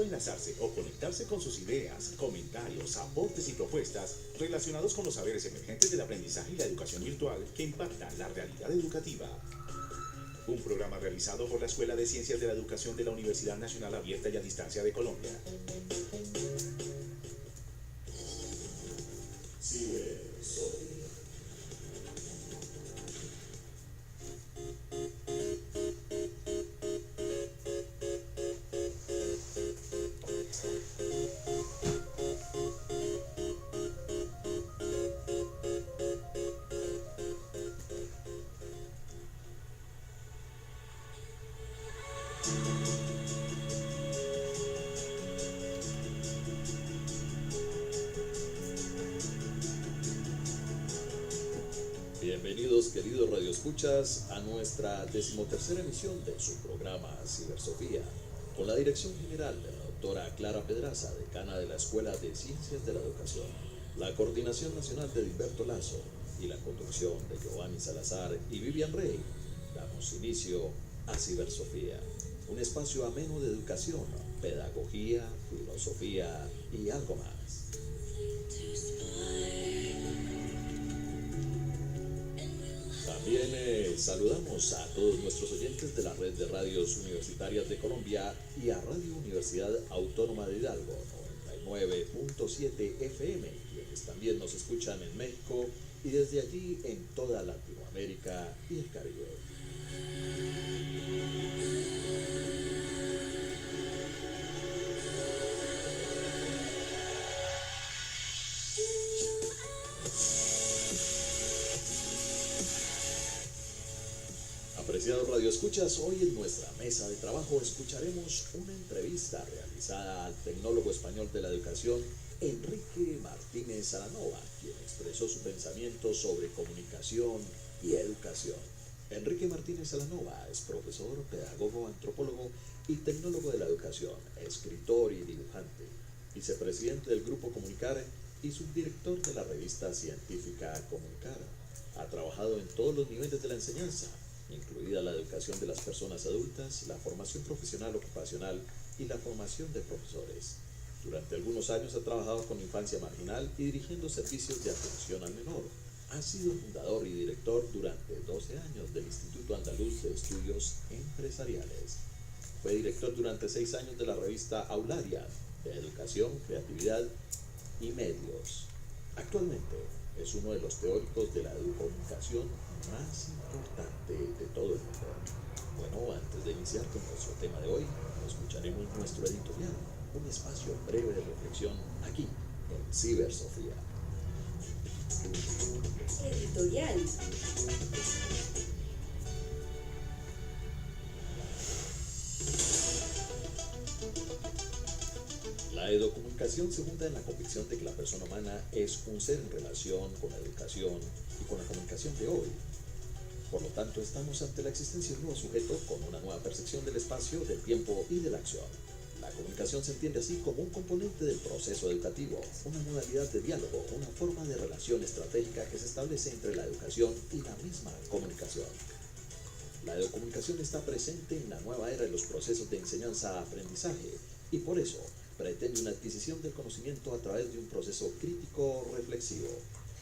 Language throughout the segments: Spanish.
enlazarse o conectarse con sus ideas, comentarios, aportes y propuestas relacionados con los saberes emergentes del aprendizaje y la educación virtual que impactan la realidad educativa. Un programa realizado por la Escuela de Ciencias de la Educación de la Universidad Nacional Abierta y a Distancia de Colombia. Bienvenidos, queridos radioescuchas, a nuestra 13ª emisión de su programa Cibersofía, con la dirección general de la doctora Clara Pedraza, decana de la Escuela de Ciencias de la Educación, la coordinación nacional de Edilberto Lazo y la conducción de Giovanni Salazar y Vivian Rey. Damos inicio a Cibersofía, un espacio ameno de educación, pedagogía, filosofía y algo más. También saludamos a todos nuestros oyentes de la red de radios universitarias de Colombia y a Radio Universidad Autónoma de Hidalgo, 99.7 FM, quienes también nos escuchan en México y desde allí en toda Latinoamérica y el Caribe. Apreciados radioescuchas, hoy en nuestra mesa de trabajo escucharemos una entrevista realizada al tecnólogo español de la educación, Enrique Martínez Salanova, quien expresó su pensamiento sobre comunicación y educación. Enrique Martínez Salanova es profesor, pedagogo, antropólogo y tecnólogo de la educación, escritor y dibujante, vicepresidente del Grupo Comunicar y subdirector de la revista científica Comunicar. Ha trabajado en todos los niveles de la enseñanza, incluida la educación de las personas adultas, la formación profesional ocupacional y la formación de profesores. Durante algunos años ha trabajado con infancia marginal y dirigiendo servicios de atención al menor. Ha sido fundador y director durante 12 años del Instituto Andaluz de Estudios Empresariales. Fue director durante 6 años de la revista Aularia, de Educación, Creatividad y Medios. Actualmente es uno de los teóricos de la educomunicación más importante de todo el mundo. Bueno, antes de iniciar con nuestro tema de hoy, escucharemos nuestro editorial, un espacio breve de reflexión aquí en Cibersofía. Editorial. La educomunicación se funda en la convicción de que la persona humana es un ser en relación con la educación y con la comunicación de hoy. Por lo tanto, estamos ante la existencia de un nuevo sujeto con una nueva percepción del espacio, del tiempo y de la acción. La comunicación se entiende así como un componente del proceso educativo, una modalidad de diálogo, una forma de relación estratégica que se establece entre la educación y la misma comunicación. La educomunicación está presente en la nueva era de los procesos de enseñanza-aprendizaje y por eso pretende una adquisición del conocimiento a través de un proceso crítico-reflexivo.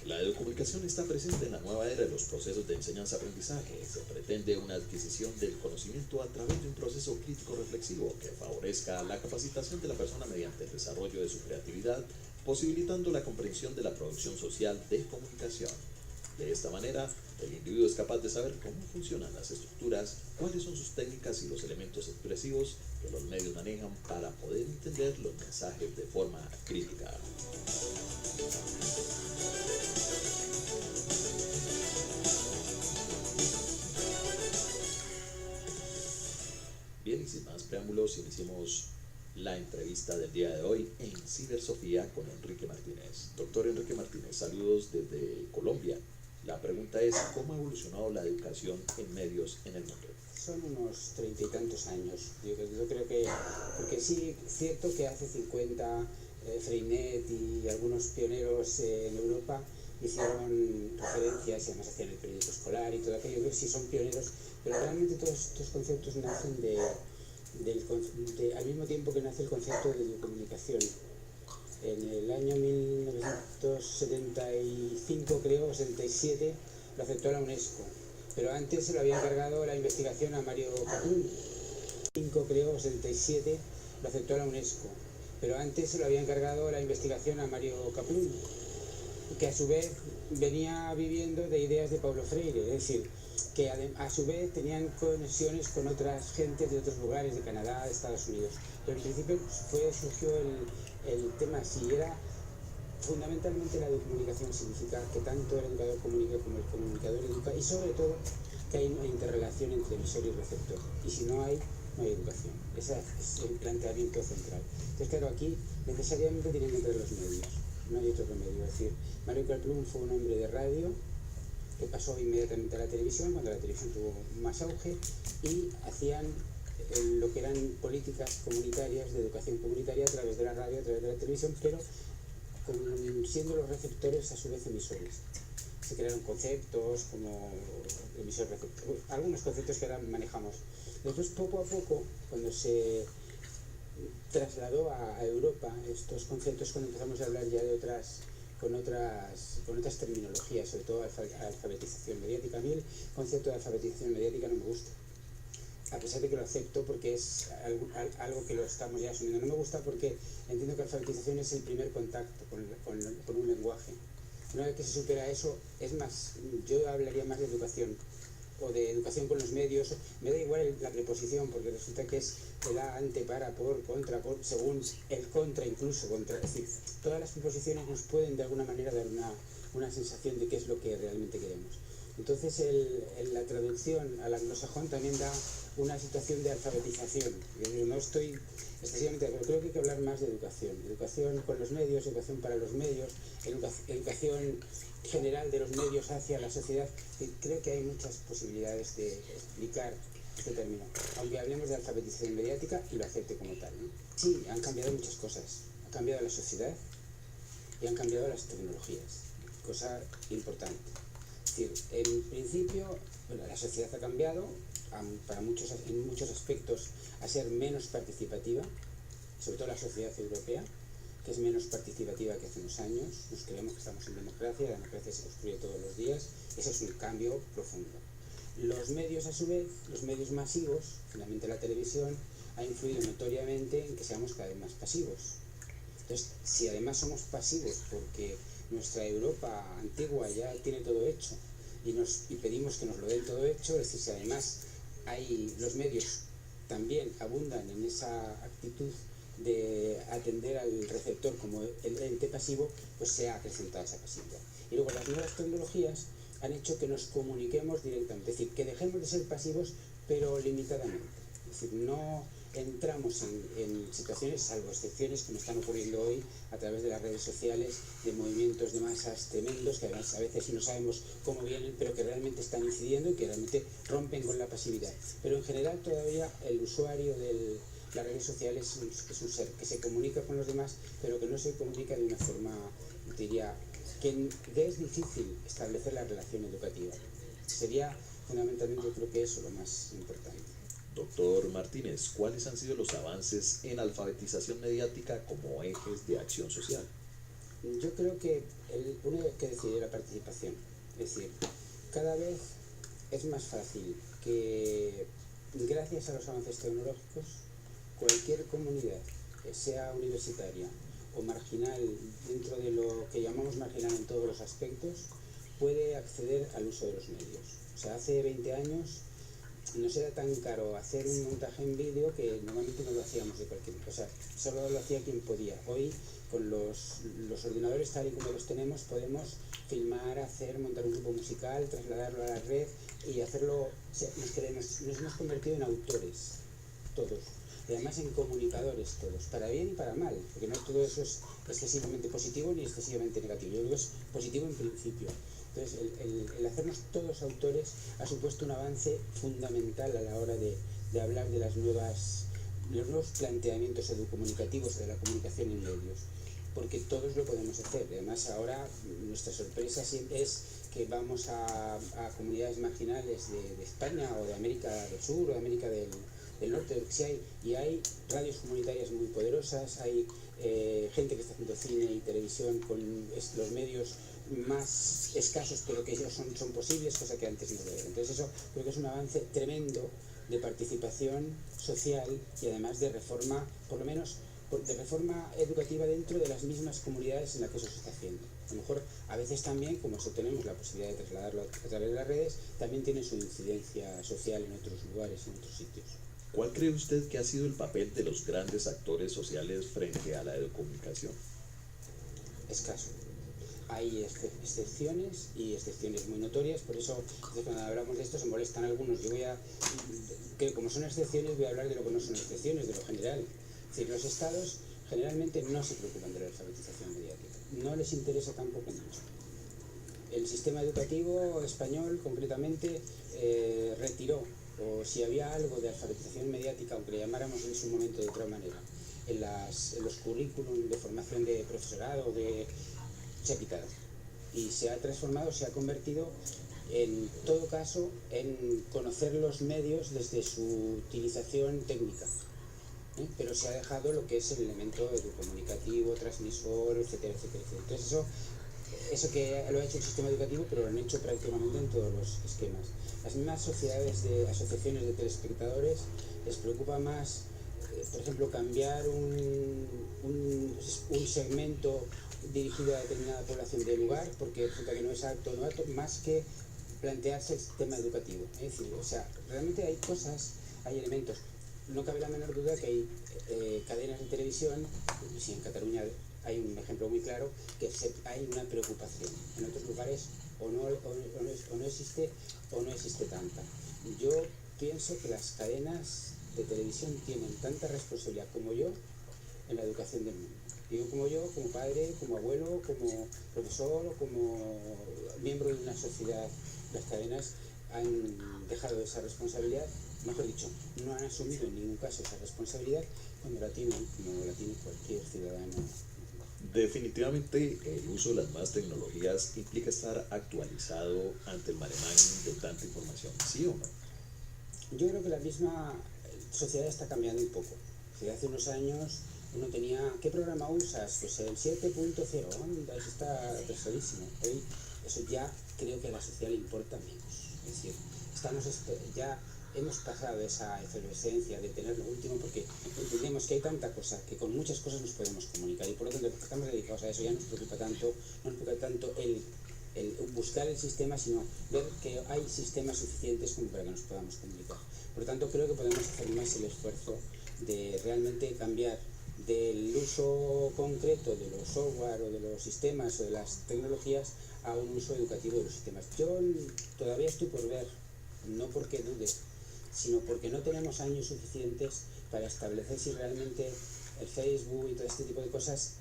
La educomunicación está presente en la nueva era de los procesos de enseñanza-aprendizaje. Se pretende una adquisición del conocimiento a través de un proceso crítico-reflexivo que favorezca la capacitación de la persona mediante el desarrollo de su creatividad, posibilitando la comprensión de la producción social de comunicación. De esta manera, el individuo es capaz de saber cómo funcionan las estructuras, cuáles son sus técnicas y los elementos expresivos que los medios manejan para poder entender los mensajes de forma crítica. Bien, y sin más preámbulos, iniciemos la entrevista del día de hoy en Cibersofía con Enrique Martínez. Doctor Enrique Martínez, saludos desde Colombia. La pregunta es, ¿cómo ha evolucionado la educación en medios en el mundo? Son unos 30 y tantos años. Yo creo que, porque sí, es cierto que hace 50 Freinet y algunos pioneros en Europa hicieron referencias y además hacían el periódico escolar y todo aquello. Yo creo que sí son pioneros, pero realmente todos estos conceptos nacen de al mismo tiempo que nace el concepto de educomunicación. En el año 1975, creo, o 77, lo aceptó la UNESCO, pero antes se lo había encargado la investigación a Mario Capun. 5, creo, o 77, lo aceptó la UNESCO, pero antes se lo había encargado la investigación a Mario Capun, que a su vez venía viviendo de ideas de Paulo Freire, es decir, que a su vez tenían conexiones con otras gentes de otros lugares, de Canadá, de Estados Unidos. Pero en principio surgió el tema, si era fundamentalmente la comunicación, significa que tanto el educador comunica como el comunicador educa, y sobre todo que hay una interrelación entre emisor y receptor, y si no hay, no hay educación. Ese es el planteamiento central. Entonces, claro, aquí necesariamente tienen que entrar los medios, no hay otro remedio. Es decir, Mario Capun fue un hombre de radio que pasó inmediatamente a la televisión, cuando la televisión tuvo más auge, y hacían lo que eran políticas comunitarias, de educación comunitaria, a través de la radio, a través de la televisión, pero siendo los receptores a su vez emisores. Se crearon conceptos como emisor-receptor, algunos conceptos que ahora manejamos. Después, poco a poco, cuando se trasladó a Europa estos conceptos, cuando empezamos a hablar ya de con otras terminologías, sobre todo alfabetización mediática. A mí el concepto de alfabetización mediática no me gusta, a pesar de que lo acepto porque es algo que lo estamos ya asumiendo. No me gusta porque entiendo que alfabetización es el primer contacto con un lenguaje. Una vez que se supera eso, es más, yo hablaría más de educación, o de educación con los medios. Me da igual la preposición, porque resulta que es el a, ante, para, por, contra, por, según, el contra, incluso contra. Es decir, todas las preposiciones nos pueden de alguna manera dar una sensación de qué es lo que realmente queremos. Entonces la traducción al anglosajón también da una situación de alfabetización. Yo no estoy excesivamente de acuerdo, creo que hay que hablar más de educación con los medios, educación para los medios, educación general de los medios hacia la sociedad. Creo que hay muchas posibilidades de explicar este término, aunque hablemos de alfabetización mediática y lo acepte como tal, ¿no? Sí, han cambiado muchas cosas, ha cambiado la sociedad y han cambiado las tecnologías, cosa importante. Es decir, en principio, bueno, la sociedad ha cambiado en muchos aspectos a ser menos participativa, sobre todo la sociedad europea, que es menos participativa que hace unos años. Nos creemos que estamos en democracia, la democracia se construye todos los días, ese es un cambio profundo. Los medios, a su vez, los medios masivos, finalmente la televisión, ha influido notoriamente en que seamos cada vez más pasivos. Entonces, si además somos pasivos porque nuestra Europa antigua ya tiene todo hecho y pedimos que nos lo den todo hecho, es decir, si además los medios también abundan en esa actitud de atender al receptor como el ente pasivo, pues se ha acrecentado esa pasividad. Y luego las nuevas tecnologías han hecho que nos comuniquemos directamente, es decir, que dejemos de ser pasivos pero limitadamente. Es decir, no entramos en situaciones, salvo excepciones que nos están ocurriendo hoy a través de las redes sociales, de movimientos de masas tremendos que además a veces no sabemos cómo vienen, pero que realmente están incidiendo y que realmente rompen con la pasividad. Pero en general todavía el usuario de las redes sociales es un ser que se comunica con los demás, pero que no se comunica de una forma, diría, que es difícil establecer la relación educativa. Sería fundamentalmente, yo creo que eso lo más importante. Doctor Martínez, ¿cuáles han sido los avances en alfabetización mediática como ejes de acción social? Yo creo que uno hay que decidir la participación. Es decir, cada vez es más fácil que, gracias a los avances tecnológicos, cualquier comunidad, sea universitaria o marginal, dentro de lo que llamamos marginal en todos los aspectos, puede acceder al uso de los medios. O sea, hace 20 años nos era tan caro hacer un montaje en vídeo que normalmente no lo hacíamos de cualquier cosa, solo lo hacía quien podía. Hoy, con los ordenadores tal y como los tenemos, podemos filmar, montar un grupo musical, trasladarlo a la red y hacerlo. O sea, nos hemos convertido en autores, todos, y además en comunicadores todos, para bien y para mal, porque no todo eso es excesivamente positivo ni excesivamente negativo. Yo creo que es positivo en principio. Entonces, el hacernos todos autores ha supuesto un avance fundamental a la hora de hablar de los nuevos planteamientos educomunicativos de la comunicación en medios, porque todos lo podemos hacer. Además, ahora nuestra sorpresa es que vamos a comunidades marginales de España o de América del Sur o de América del del norte, y hay radios comunitarias muy poderosas, hay gente que está haciendo cine y televisión con los medios más escasos, pero que ellos son posibles, cosa que antes no era. Entonces eso creo que es un avance tremendo de participación social y además de reforma, por lo menos de reforma educativa dentro de las mismas comunidades en las que eso se está haciendo. A lo mejor a veces también, como eso tenemos la posibilidad de trasladarlo a través de las redes, también tiene su incidencia social en otros lugares, en otros sitios. ¿Cuál cree usted que ha sido el papel de los grandes actores sociales frente a la educomunicación? Escaso. Hay excepciones y excepciones muy notorias, por eso cuando hablamos de esto se molestan algunos. Yo que como son excepciones, voy a hablar de lo que no son excepciones, de lo general. Es decir, los estados generalmente no se preocupan de la alfabetización mediática, no les interesa tampoco mucho. El sistema educativo español concretamente retiró, o si había algo de alfabetización mediática, aunque le llamáramos en su momento de otra manera, en los currículum de formación de profesorado, se ha quitado y se ha transformado, se ha convertido en todo caso en conocer los medios desde su utilización técnica, pero se ha dejado lo que es el elemento educomunicativo, transmisor, etcétera, etcétera, etcétera. Entonces eso que lo ha hecho el sistema educativo, pero lo han hecho prácticamente en todos los esquemas. Las mismas sociedades de asociaciones de telespectadores les preocupa más, por ejemplo, cambiar un segmento dirigido a determinada población del lugar, porque resulta que no es apto, más que plantearse el sistema educativo. Es decir, o sea, realmente hay cosas, hay elementos. No cabe la menor duda que hay cadenas de televisión, si en Cataluña hay un ejemplo muy claro, que hay una preocupación. En otros lugares o no existe tanta. Yo pienso que las cadenas de televisión tienen tanta responsabilidad como yo en la educación del mundo. Digo como yo, como padre, como abuelo, como profesor o como miembro de una sociedad. Las cadenas han dejado esa responsabilidad, mejor dicho, no han asumido en ningún caso esa responsabilidad cuando la tiene cualquier ciudadano. Definitivamente el uso de las nuevas tecnologías implica estar actualizado ante el mare magnum de tanta información, ¿sí o no? Yo creo que la misma sociedad está cambiando un poco. Desde hace unos años uno tenía, ¿qué programa usas? Pues el 7.0, anda, eso está atrasadísimo. Hoy eso ya creo que a la sociedad le importa menos. Es decir, ya hemos pasado esa efervescencia de tener lo último, porque entendemos que hay tanta cosa, que con muchas cosas nos podemos comunicar, y por lo tanto estamos dedicados a eso. Ya no nos preocupa tanto el buscar el sistema, sino ver que hay sistemas suficientes como para que nos podamos comunicar. Por lo tanto, creo que podemos hacer más el esfuerzo de realmente cambiar del uso concreto de los software o de los sistemas o de las tecnologías a un uso educativo de los sistemas. Yo todavía estoy por ver, no porque dude, sino porque no tenemos años suficientes para establecer si realmente el Facebook y todo este tipo de cosas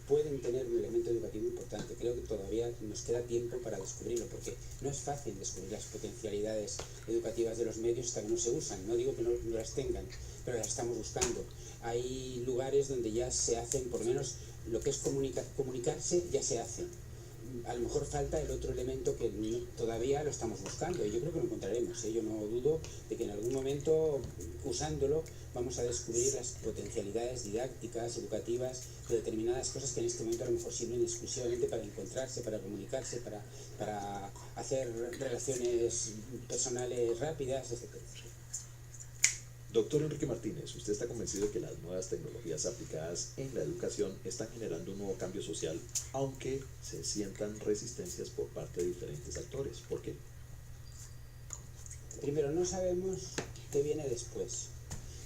pueden tener un elemento educativo importante. Creo que todavía nos queda tiempo para descubrirlo, porque no es fácil descubrir las potencialidades educativas de los medios hasta que no se usan. No digo que no las tengan, pero las estamos buscando. Hay lugares donde ya se hacen, por lo menos lo que es comunicarse, ya se hace. A lo mejor falta el otro elemento que todavía lo estamos buscando, y yo creo que lo encontraremos. Yo no dudo de que en algún momento, usándolo, vamos a descubrir las potencialidades didácticas, educativas de determinadas cosas que en este momento a lo mejor sirven exclusivamente para encontrarse, para comunicarse, para hacer relaciones personales rápidas, etc. Doctor Enrique Martínez, ¿usted está convencido de que las nuevas tecnologías aplicadas en la educación están generando un nuevo cambio social, aunque se sientan resistencias por parte de diferentes actores? ¿Por qué? Primero, no sabemos qué viene después,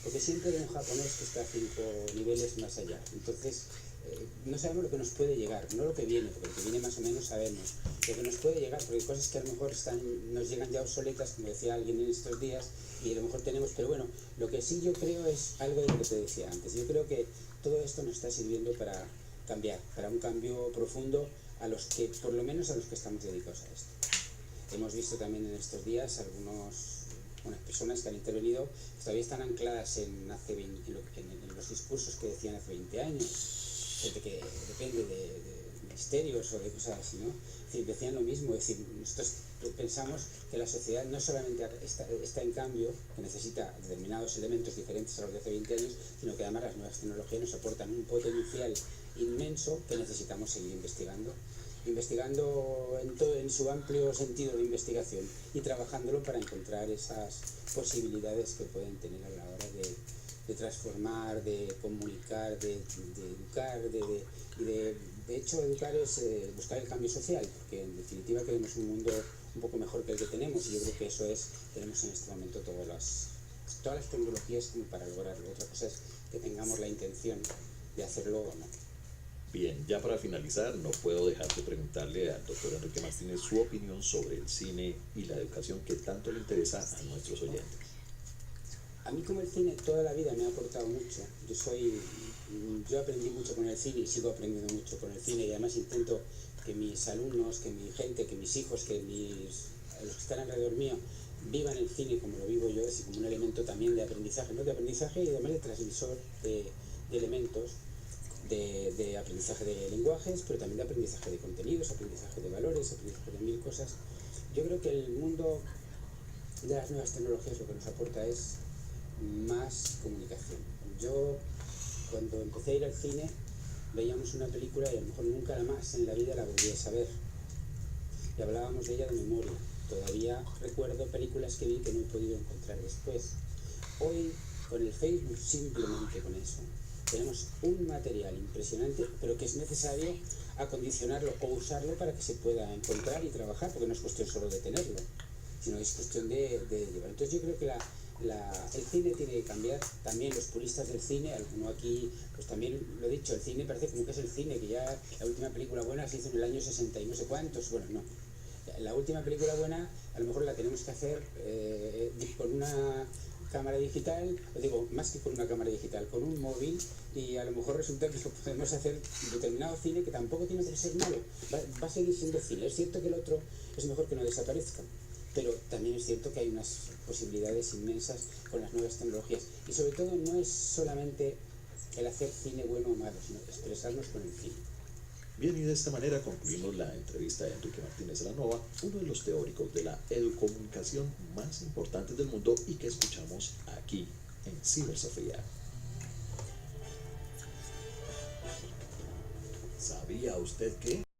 porque siempre hay un japonés que está 5 niveles más allá. Entonces, no sabemos lo que nos puede llegar, no lo que viene, porque lo que viene más o menos sabemos. Lo que nos puede llegar, porque hay cosas que a lo mejor nos llegan ya obsoletas, como decía alguien en estos días, y a lo mejor tenemos, pero bueno, lo que sí yo creo es algo de lo que te decía antes. Yo creo que todo esto nos está sirviendo para cambiar, para un cambio profundo a los que, por lo menos a los que estamos dedicados a esto. Hemos visto también en estos días unas personas que han intervenido que todavía están ancladas en los discursos que decían hace 20 años, gente que depende de magisterios o de cosas así, ¿no? Es decir, decían lo mismo, es decir, nosotros pensamos que la sociedad no solamente está en cambio, que necesita determinados elementos diferentes a los de hace 20 años, sino que además las nuevas tecnologías nos aportan un potencial inmenso que necesitamos seguir investigando en su amplio sentido de investigación y trabajándolo para encontrar esas posibilidades que pueden tener a la hora de transformar, de comunicar, de educar, de hecho educar es buscar el cambio social, porque en definitiva queremos un mundo un poco mejor que el que tenemos, y yo creo que eso tenemos en este momento todas las tecnologías como para lograrlo. Otra cosa es que tengamos la intención de hacerlo o no. Bien, ya para finalizar, no puedo dejar de preguntarle al doctor Enrique Martínez su opinión sobre el cine y la educación que tanto le interesa a nuestros oyentes. A mí como el cine toda la vida me ha aportado mucho. Yo aprendí mucho con el cine y sigo aprendiendo mucho con el cine, y además intento que mis alumnos, que mi gente, que mis hijos, los que están alrededor mío vivan el cine como lo vivo yo, es decir, como un elemento también de aprendizaje, ¿no? De aprendizaje y además de transmisor de elementos, de aprendizaje de lenguajes, pero también de aprendizaje de contenidos, aprendizaje de valores, aprendizaje de mil cosas. Yo creo que el mundo de las nuevas tecnologías lo que nos aporta es más comunicación. Yo, cuando empecé a ir al cine, veíamos una película y a lo mejor nunca más en la vida la volví a saber. Y hablábamos de ella de memoria. Todavía recuerdo películas que vi que no he podido encontrar después. Hoy, con el Facebook, simplemente con eso, tenemos un material impresionante, pero que es necesario acondicionarlo o usarlo para que se pueda encontrar y trabajar, porque no es cuestión solo de tenerlo, sino es cuestión de llevar. Entonces yo creo que el cine tiene que cambiar. También los puristas del cine, alguno aquí, pues también lo he dicho, el cine parece como que es el cine, que ya la última película buena se hizo en el año 60 y no sé cuántos. Bueno, no. La última película buena a lo mejor la tenemos que hacer con una cámara digital, o digo, más que con una cámara digital, con un móvil, y a lo mejor resulta que podemos hacer determinado cine que tampoco tiene que ser malo, va a seguir siendo cine. Es cierto que el otro es mejor que no desaparezca, pero también es cierto que hay unas posibilidades inmensas con las nuevas tecnologías, y sobre todo no es solamente el hacer cine bueno o malo, sino expresarnos con el cine. Bien, y de esta manera concluimos la entrevista de Enrique Martínez Aranova, uno de los teóricos de la educomunicación más importantes del mundo y que escuchamos aquí en Cibersofía. ¿Sabía usted que?